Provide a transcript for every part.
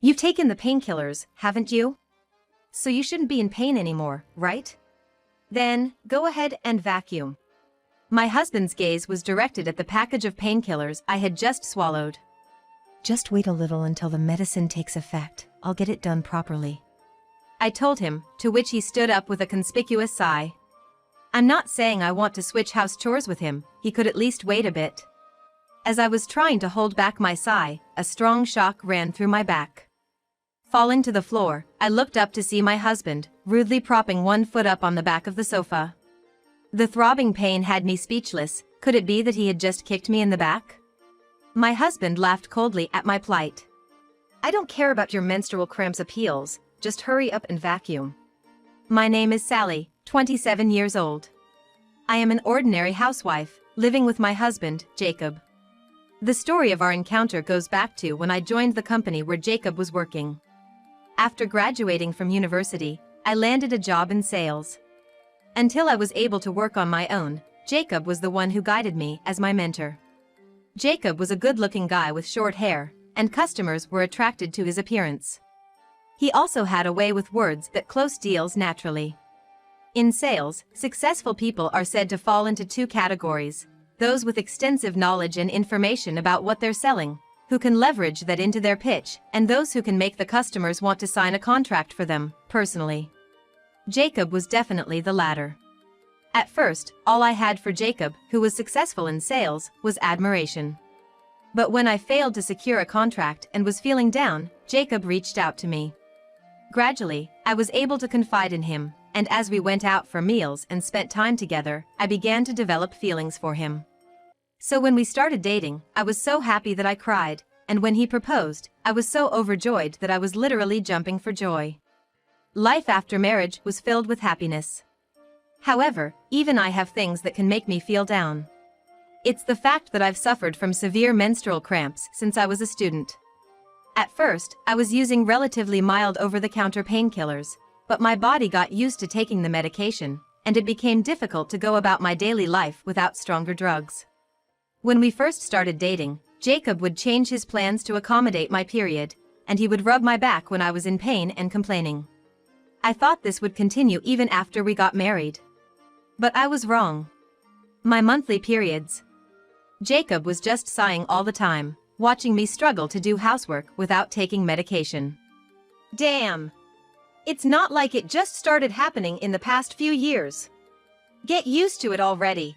You've taken the painkillers, haven't you? So you shouldn't be in pain anymore, right? Then, go ahead and vacuum. My husband's gaze was directed at the package of painkillers I had just swallowed. Just wait a little until the medicine takes effect. I'll get it done properly, I told him, to which he stood up with a conspicuous sigh. I'm not saying I want to switch house chores with him, he could at least wait a bit. As I was trying to hold back my sigh, a strong shock ran through my back. Falling to the floor, I looked up to see my husband, rudely propping one foot up on the back of the sofa. The throbbing pain had me speechless. Could it be that he had just kicked me in the back? My husband laughed coldly at my plight. I don't care about your menstrual cramps appeals, just hurry up and vacuum. My name is Sally, 27 years old. I am an ordinary housewife, living with my husband, Jacob. The story of our encounter goes back to when I joined the company where Jacob was working. After graduating from university, I landed a job in sales. Until I was able to work on my own, Jacob was the one who guided me as my mentor. Jacob was a good-looking guy with short hair, and customers were attracted to his appearance. He also had a way with words that closed deals naturally. In sales, successful people are said to fall into two categories: those with extensive knowledge and information about what they're selling, who can leverage that into their pitch, and those who can make the customers want to sign a contract for them, personally. Jacob was definitely the latter. At first, all I had for Jacob, who was successful in sales, was admiration. But when I failed to secure a contract and was feeling down, Jacob reached out to me. Gradually, I was able to confide in him, and as we went out for meals and spent time together, I began to develop feelings for him. So when we started dating, I was so happy that I cried, and when he proposed, I was so overjoyed that I was literally jumping for joy. Life after marriage was filled with happiness. However, even I have things that can make me feel down. It's the fact that I've suffered from severe menstrual cramps since I was a student. At first, I was using relatively mild over-the-counter painkillers, but my body got used to taking the medication, and it became difficult to go about my daily life without stronger drugs. When we first started dating, Jacob would change his plans to accommodate my period, and he would rub my back when I was in pain and complaining. I thought this would continue even after we got married. But I was wrong. My monthly periods. Jacob was just sighing all the time, watching me struggle to do housework without taking medication. Damn! It's not like it just started happening in the past few years. Get used to it already.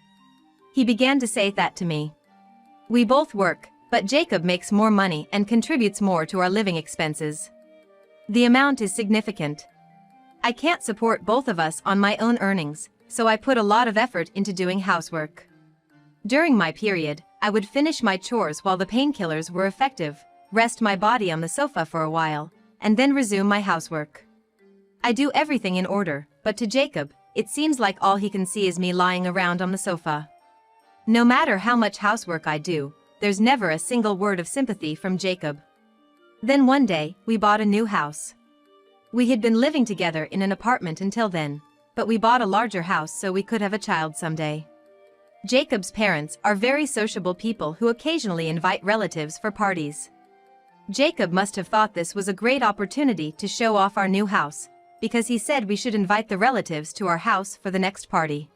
He began to say that to me. We both work, but Jacob makes more money and contributes more to our living expenses. The amount is significant. I can't support both of us on my own earnings, so I put a lot of effort into doing housework. During my period, I would finish my chores while the painkillers were effective, rest my body on the sofa for a while, and then resume my housework. I do everything in order, but to Jacob, it seems like all he can see is me lying around on the sofa. No matter how much housework I do, there's never a single word of sympathy from Jacob. Then one day, we bought a new house. We had been living together in an apartment until then, but we bought a larger house so we could have a child someday. Jacob's parents are very sociable people who occasionally invite relatives for parties. Jacob must have thought this was a great opportunity to show off our new house, because he said we should invite the relatives to our house for the next party.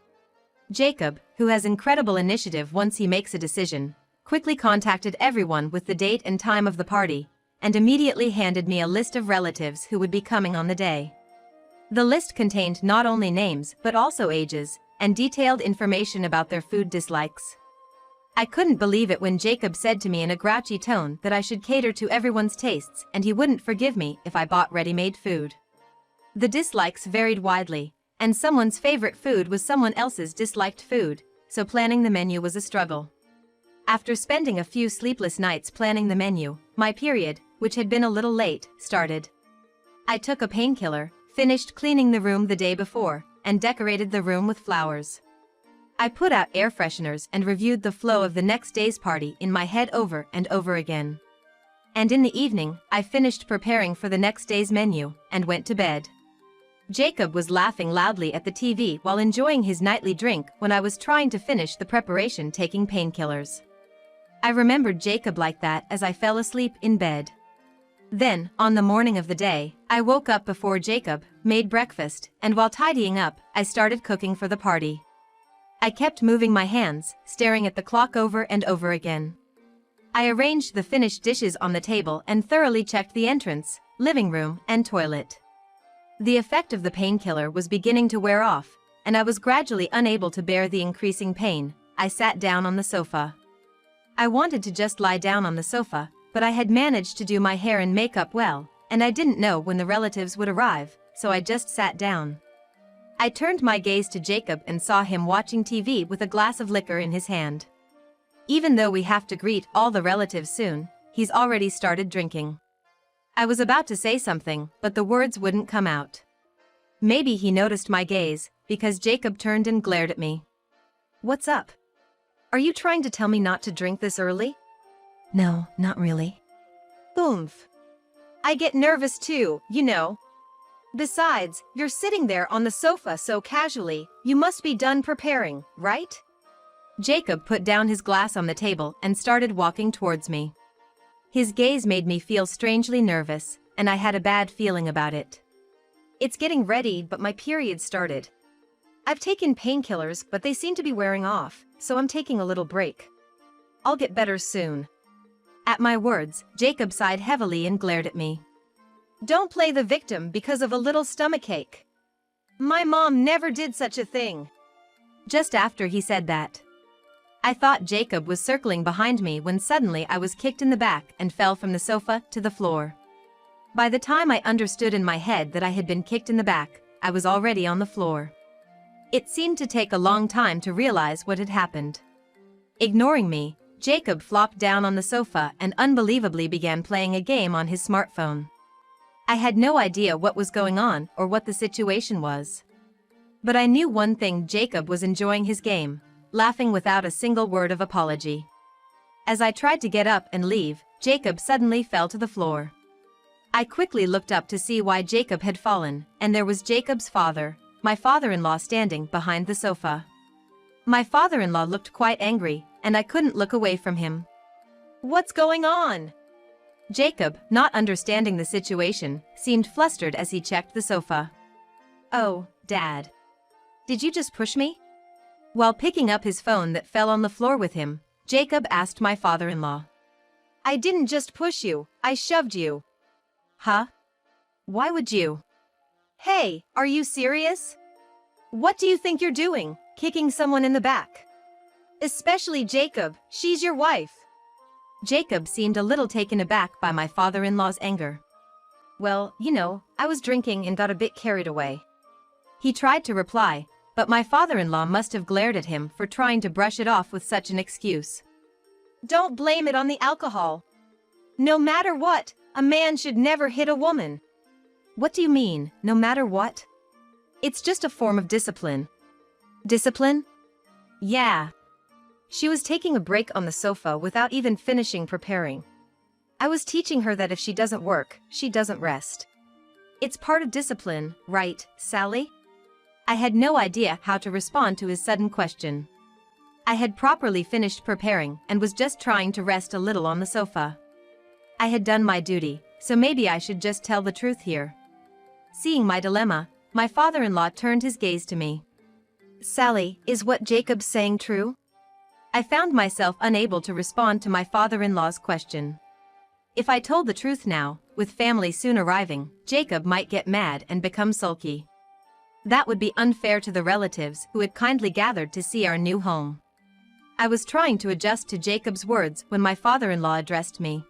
Jacob, who has incredible initiative once he makes a decision, quickly contacted everyone with the date and time of the party, and immediately handed me a list of relatives who would be coming on the day. The list contained not only names but also ages, and detailed information about their food dislikes. I couldn't believe it when Jacob said to me in a grouchy tone that I should cater to everyone's tastes and he wouldn't forgive me if I bought ready-made food. The dislikes varied widely, and someone's favorite food was someone else's disliked food, so planning the menu was a struggle. After spending a few sleepless nights planning the menu, my period, which had been a little late, started. I took a painkiller, finished cleaning the room the day before, and decorated the room with flowers. I put out air fresheners and reviewed the flow of the next day's party in my head over and over again. And in the evening, I finished preparing for the next day's menu, and went to bed. Jacob was laughing loudly at the TV while enjoying his nightly drink when I was trying to finish the preparation taking painkillers. I remembered Jacob like that as I fell asleep in bed. Then, on the morning of the day, I woke up before Jacob, made breakfast, and while tidying up, I started cooking for the party. I kept moving my hands, staring at the clock over and over again. I arranged the finished dishes on the table and thoroughly checked the entrance, living room, and toilet. The effect of the painkiller was beginning to wear off, and I was gradually unable to bear the increasing pain. I sat down on the sofa. I wanted to just lie down on the sofa, but I had managed to do my hair and makeup well, and I didn't know when the relatives would arrive, so I just sat down. I turned my gaze to Jacob and saw him watching TV with a glass of liquor in his hand. Even though we have to greet all the relatives soon, he's already started drinking. I was about to say something, but the words wouldn't come out. Maybe he noticed my gaze, because Jacob turned and glared at me. "What's up? Are you trying to tell me not to drink this early?" "No, not really." "Oomph. I get nervous too, you know. Besides, you're sitting there on the sofa so casually, you must be done preparing, right?" Jacob put down his glass on the table and started walking towards me. His gaze made me feel strangely nervous, and I had a bad feeling about it. "It's getting ready, but my period started. I've taken painkillers, but they seem to be wearing off, so I'm taking a little break. I'll get better soon." At my words, Jacob sighed heavily and glared at me. "Don't play the victim because of a little stomachache. My mom never did such a thing." Just after he said that, I thought Jacob was circling behind me when suddenly I was kicked in the back and fell from the sofa to the floor. By the time I understood in my head that I had been kicked in the back, I was already on the floor. It seemed to take a long time to realize what had happened. Ignoring me, Jacob flopped down on the sofa and unbelievably began playing a game on his smartphone. I had no idea what was going on or what the situation was. But I knew one thing: Jacob was enjoying his game, laughing without a single word of apology. As I tried to get up and leave, Jacob suddenly fell to the floor. I quickly looked up to see why Jacob had fallen, and there was Jacob's father, my father-in-law, standing behind the sofa. My father-in-law looked quite angry, and I couldn't look away from him. "What's going on?" Jacob, not understanding the situation, seemed flustered as he checked the sofa. "Oh, Dad. Did you just push me?" While picking up his phone that fell on the floor with him, Jacob asked my father-in-law. "I didn't just push you, I shoved you." "Huh? Why would you?" "Hey, are you serious? What do you think you're doing, kicking someone in the back? Especially Jacob, she's your wife." Jacob seemed a little taken aback by my father-in-law's anger. "Well, you know, I was drinking and got a bit carried away." He tried to reply, but my father-in-law must have glared at him for trying to brush it off with such an excuse. "Don't blame it on the alcohol. No matter what, a man should never hit a woman." "What do you mean, no matter what?" "It's just a form of discipline." "Discipline?" "Yeah." She was taking a break on the sofa without even finishing preparing. I was teaching her that if she doesn't work, she doesn't rest. It's part of discipline, right, Sally? I had no idea how to respond to his sudden question. I had properly finished preparing and was just trying to rest a little on the sofa. I had done my duty, so maybe I should just tell the truth here. Seeing my dilemma, my father-in-law turned his gaze to me. "Sally, is what Jacob's saying true?" I found myself unable to respond to my father-in-law's question. If I told the truth now, with family soon arriving, Jacob might get mad and become sulky. That would be unfair to the relatives who had kindly gathered to see our new home. I was trying to adjust to Jacob's words when my father-in-law addressed me.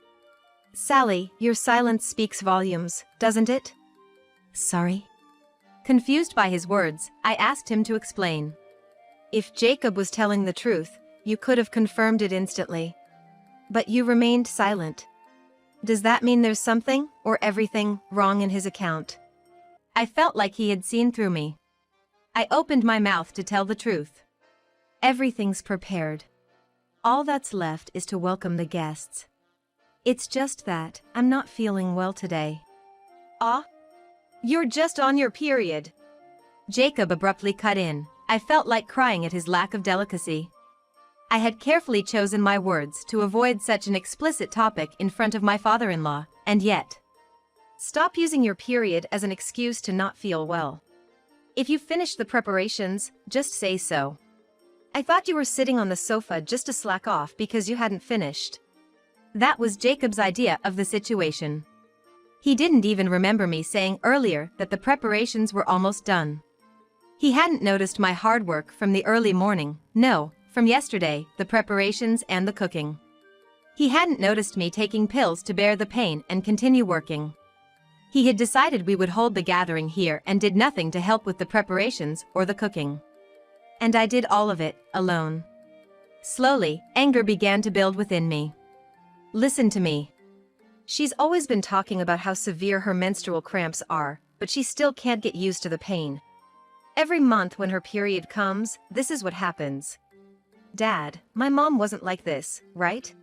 "Sally, your silence speaks volumes, doesn't it?" "Sorry?" Confused by his words, I asked him to explain. "If Jacob was telling the truth, you could have confirmed it instantly. But you remained silent. Does that mean there's something, or everything, wrong in his account?" I felt like he had seen through me. I opened my mouth to tell the truth. "Everything's prepared. All that's left is to welcome the guests. It's just that I'm not feeling well today." "Ah? You're just on your period." Jacob abruptly cut in. I felt like crying at his lack of delicacy. I had carefully chosen my words to avoid such an explicit topic in front of my father-in-law, and yet, Stop using your period as an excuse to not feel well. If you finished the preparations, just say so. I thought you were sitting on the sofa just to slack off because you hadn't finished. That was Jacob's idea of the situation. He didn't even remember me saying earlier that the preparations were almost done. He hadn't noticed my hard work from the early morning, no, from yesterday, the preparations and the cooking. He hadn't noticed me taking pills to bear the pain and continue working. He had decided we would hold the gathering here and did nothing to help with the preparations or the cooking. And I did all of it, alone. Slowly, anger began to build within me. Listen to me. She's always been talking about how severe her menstrual cramps are, but she still can't get used to the pain. Every month when her period comes, this is what happens. Dad, my mom wasn't like this, right?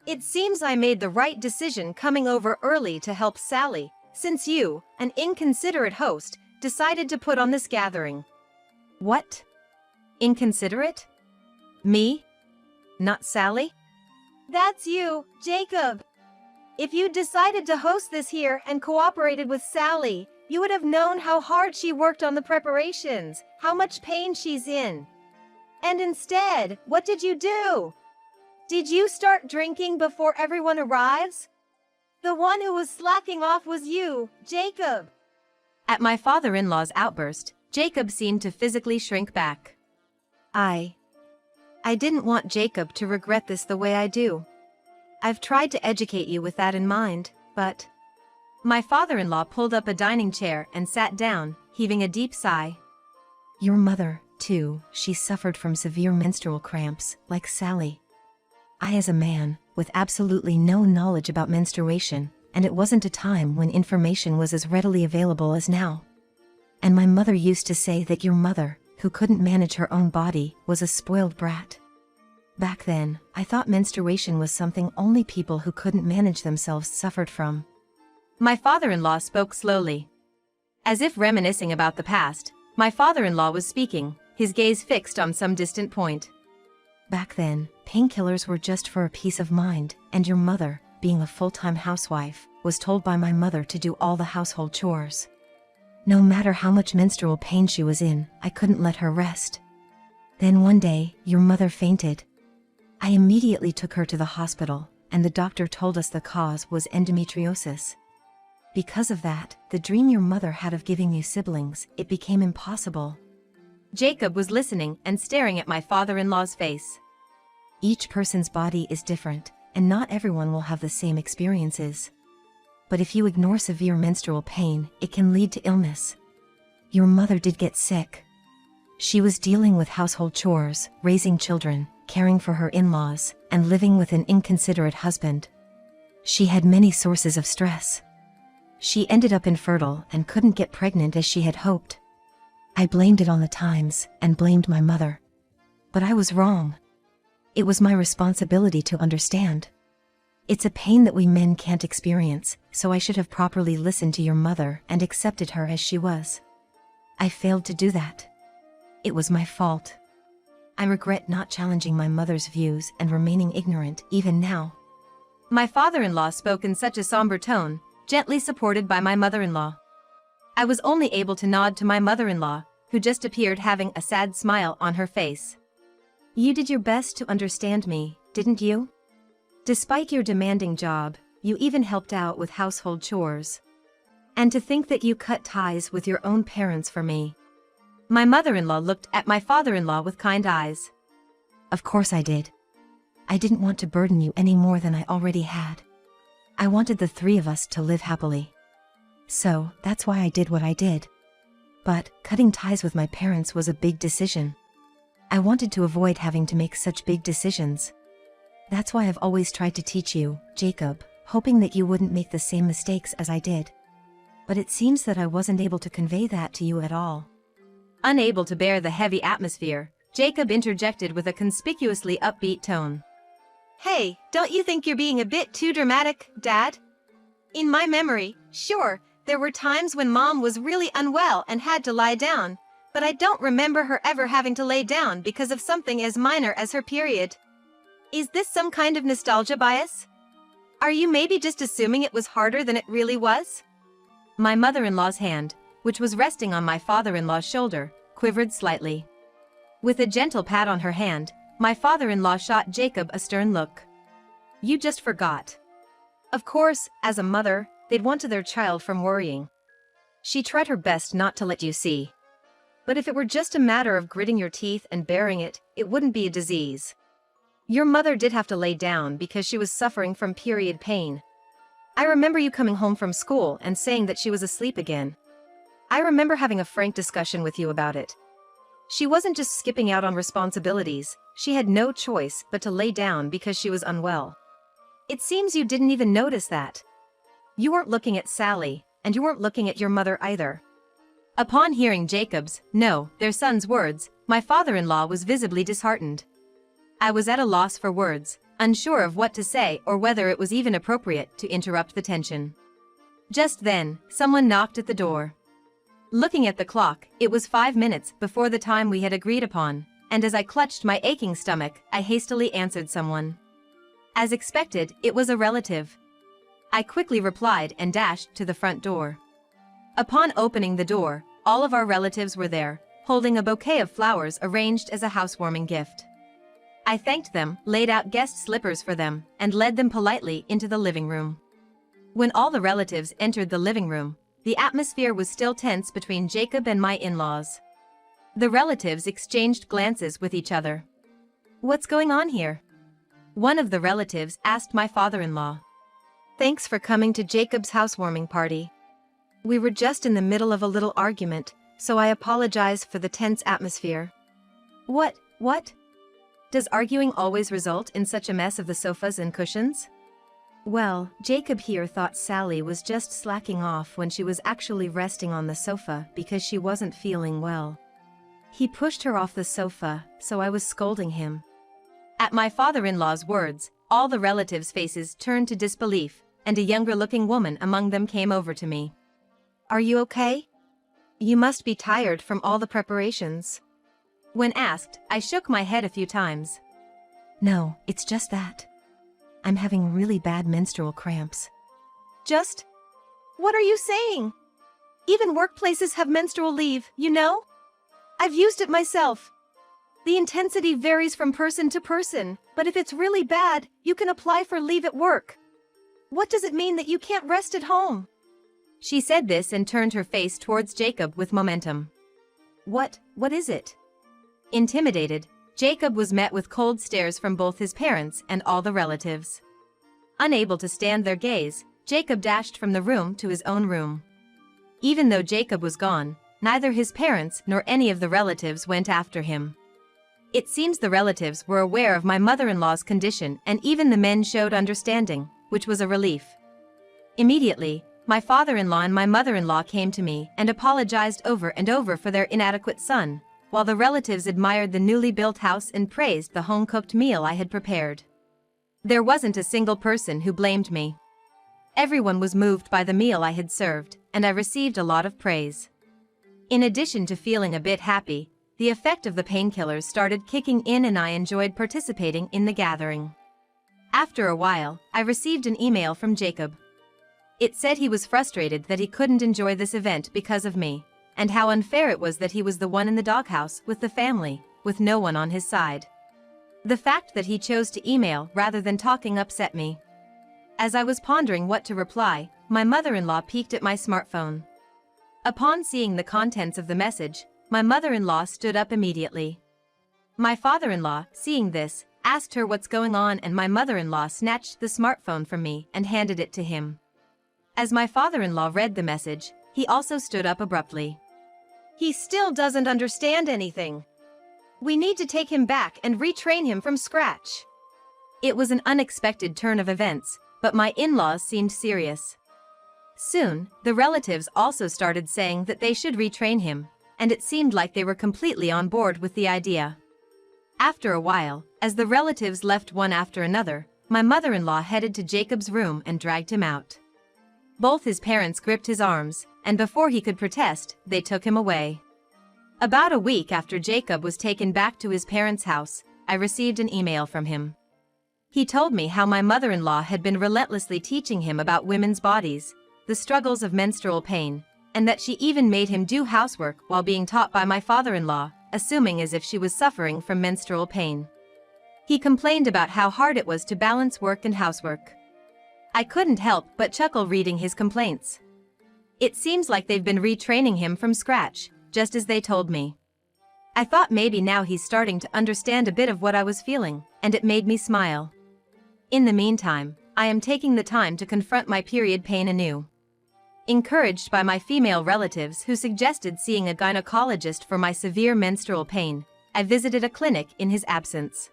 It seems I made the right decision coming over early to help Sally, since you, an inconsiderate host, decided to put on this gathering. What? Inconsiderate? Me? Not Sally? That's you, Jacob. If you decided to host this here and cooperated with Sally, you would have known how hard she worked on the preparations, how much pain she's in. And instead, what did you do? Did you start drinking before everyone arrives? The one who was slacking off was you, Jacob. At my father-in-law's outburst, Jacob seemed to physically shrink back. I didn't want Jacob to regret this the way I do. I've tried to educate you with that in mind, but... My father-in-law pulled up a dining chair and sat down, heaving a deep sigh. Your mother, too, she suffered from severe menstrual cramps, like Sally. I, as a man, with absolutely no knowledge about menstruation, and it wasn't a time when information was as readily available as now. And my mother used to say that your mother, who couldn't manage her own body, was a spoiled brat. Back then, I thought menstruation was something only people who couldn't manage themselves suffered from. My father-in-law spoke slowly. As if reminiscing about the past, my father-in-law was speaking, his gaze fixed on some distant point. Back then, painkillers were just for a peace of mind, and your mother, being a full-time housewife, was told by my mother to do all the household chores. No matter how much menstrual pain she was in, I couldn't let her rest. Then one day, your mother fainted. I immediately took her to the hospital, and the doctor told us the cause was endometriosis. Because of that, the dream your mother had of giving you siblings, it became impossible. Jacob was listening and staring at my father-in-law's face. Each person's body is different, and not everyone will have the same experiences. But if you ignore severe menstrual pain, it can lead to illness. Your mother did get sick. She was dealing with household chores, raising children, caring for her in-laws, and living with an inconsiderate husband. She had many sources of stress. She ended up infertile and couldn't get pregnant as she had hoped. I blamed it on the times and blamed my mother. But I was wrong. It was my responsibility to understand. It's a pain that we men can't experience, so I should have properly listened to your mother and accepted her as she was. I failed to do that. It was my fault. I regret not challenging my mother's views and remaining ignorant even now. My father-in-law spoke in such a somber tone, gently supported by my mother-in-law. I was only able to nod to my mother-in-law, who just appeared having a sad smile on her face. You did your best to understand me, didn't you? Despite your demanding job, you even helped out with household chores. And to think that you cut ties with your own parents for me. My mother-in-law looked at my father-in-law with kind eyes. Of course I did. I didn't want to burden you any more than I already had. I wanted the three of us to live happily. So, that's why I did what I did. But, cutting ties with my parents was a big decision. I wanted to avoid having to make such big decisions. That's why I've always tried to teach you, Jacob, hoping that you wouldn't make the same mistakes as I did. But it seems that I wasn't able to convey that to you at all. Unable to bear the heavy atmosphere, Jacob interjected with a conspicuously upbeat tone. Hey, don't you think you're being a bit too dramatic, Dad? In my memory, sure, there were times when Mom was really unwell and had to lie down, but I don't remember her ever having to lay down because of something as minor as her period. Is this some kind of nostalgia bias? Are you maybe just assuming it was harder than it really was? My mother-in-law's hand, which was resting on my father-in-law's shoulder, quivered slightly. With a gentle pat on her hand, my father-in-law shot Jacob a stern look. "You just forgot." Of course, as a mother, they'd want to their child from worrying. She tried her best not to let you see. But if it were just a matter of gritting your teeth and bearing it, it wouldn't be a disease. Your mother did have to lay down because she was suffering from period pain. I remember you coming home from school and saying that she was asleep again. I remember having a frank discussion with you about it. She wasn't just skipping out on responsibilities, she had no choice but to lay down because she was unwell. It seems you didn't even notice that. You weren't looking at Sally, and you weren't looking at your mother either. Upon hearing Jacob's, no, their son's words, my father-in-law was visibly disheartened. I was at a loss for words, unsure of what to say or whether it was even appropriate to interrupt the tension. Just then, someone knocked at the door. Looking at the clock, it was 5 minutes before the time we had agreed upon, and as I clutched my aching stomach, I hastily answered someone. As expected, it was a relative. I quickly replied and dashed to the front door. Upon opening the door, all of our relatives were there, holding a bouquet of flowers arranged as a housewarming gift. I thanked them, laid out guest slippers for them, and led them politely into the living room. When all the relatives entered the living room, the atmosphere was still tense between Jacob and my in-laws. The relatives exchanged glances with each other. "What's going on here?" One of the relatives asked my father-in-law. "Thanks for coming to Jacob's housewarming party. We were just in the middle of a little argument, so I apologize for the tense atmosphere." What? Does arguing always result in such a mess of the sofas and cushions? Well, Jacob here thought Sally was just slacking off when she was actually resting on the sofa because she wasn't feeling well. He pushed her off the sofa, so I was scolding him. At my father-in-law's words, all the relatives' faces turned to disbelief, and a younger-looking woman among them came over to me. "Are you okay? You must be tired from all the preparations." When asked, I shook my head a few times. "No, it's just that. I'm having really bad menstrual cramps." "Just? What are you saying? Even workplaces have menstrual leave, you know? I've used it myself. The intensity varies from person to person, but if it's really bad, you can apply for leave at work. What does it mean that you can't rest at home?" She said this and turned her face towards Jacob with momentum. What is it?" Intimidated, Jacob was met with cold stares from both his parents and all the relatives. Unable to stand their gaze, Jacob dashed from the room to his own room. Even though Jacob was gone, neither his parents nor any of the relatives went after him. It seems the relatives were aware of my mother-in-law's condition, and even the men showed understanding, which was a relief. Immediately, my father-in-law and my mother-in-law came to me and apologized over and over for their inadequate son, while the relatives admired the newly built house and praised the home-cooked meal I had prepared. There wasn't a single person who blamed me. Everyone was moved by the meal I had served, and I received a lot of praise. In addition to feeling a bit happy, the effect of the painkillers started kicking in and I enjoyed participating in the gathering. After a while, I received an email from Jacob. It said he was frustrated that he couldn't enjoy this event because of me, and how unfair it was that he was the one in the doghouse with the family, with no one on his side. The fact that he chose to email rather than talking upset me. As I was pondering what to reply, my mother-in-law peeked at my smartphone. Upon seeing the contents of the message, my mother-in-law stood up immediately. My father-in-law, seeing this, asked her what's going on, and my mother-in-law snatched the smartphone from me and handed it to him. As my father-in-law read the message, he also stood up abruptly. "He still doesn't understand anything. We need to take him back and retrain him from scratch." It was an unexpected turn of events, but my in-laws seemed serious. Soon, the relatives also started saying that they should retrain him, and it seemed like they were completely on board with the idea. After a while, as the relatives left one after another, my mother-in-law headed to Jacob's room and dragged him out. Both his parents gripped his arms, and before he could protest, they took him away. About a week after Jacob was taken back to his parents' house, I received an email from him. He told me how my mother-in-law had been relentlessly teaching him about women's bodies, the struggles of menstrual pain, and that she even made him do housework while being taught by my father-in-law, assuming as if she was suffering from menstrual pain. He complained about how hard it was to balance work and housework. I couldn't help but chuckle reading his complaints. It seems like they've been retraining him from scratch, just as they told me. I thought maybe now he's starting to understand a bit of what I was feeling, and it made me smile. In the meantime, I am taking the time to confront my period pain anew. Encouraged by my female relatives who suggested seeing a gynecologist for my severe menstrual pain, I visited a clinic in his absence.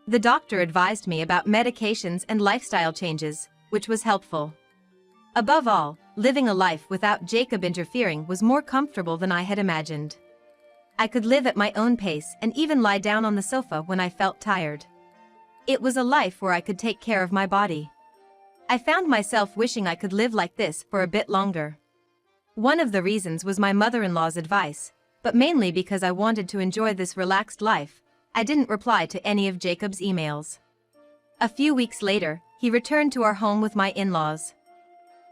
The doctor advised me about medications and lifestyle changes, which was helpful. Above all, living a life without Jacob interfering was more comfortable than I had imagined. I could live at my own pace and even lie down on the sofa when I felt tired. It was a life where I could take care of my body. I found myself wishing I could live like this for a bit longer. One of the reasons was my mother-in-law's advice, but mainly because I wanted to enjoy this relaxed life, I didn't reply to any of Jacob's emails. A few weeks later, he returned to our home with my in-laws.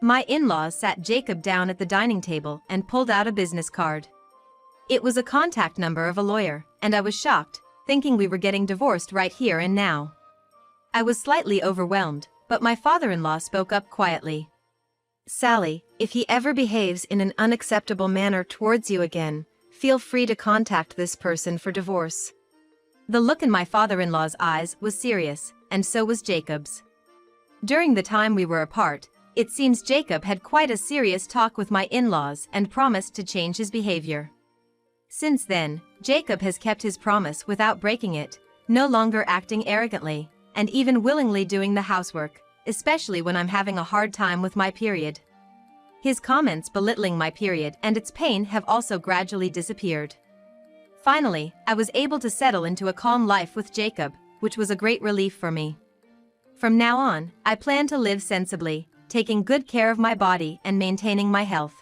My in-laws sat Jacob down at the dining table and pulled out a business card. It was a contact number of a lawyer, and I was shocked, thinking we were getting divorced right here and now. I was slightly overwhelmed, but my father-in-law spoke up quietly. "Sally, if he ever behaves in an unacceptable manner towards you again, feel free to contact this person for divorce." The look in my father-in-law's eyes was serious, and so was Jacob's. During the time we were apart, it seems Jacob had quite a serious talk with my in-laws and promised to change his behavior. Since then, Jacob has kept his promise without breaking it, no longer acting arrogantly, and even willingly doing the housework, especially when I'm having a hard time with my period. His comments belittling my period and its pain have also gradually disappeared. Finally, I was able to settle into a calm life with Jacob, which was a great relief for me. From now on, I plan to live sensibly, taking good care of my body and maintaining my health.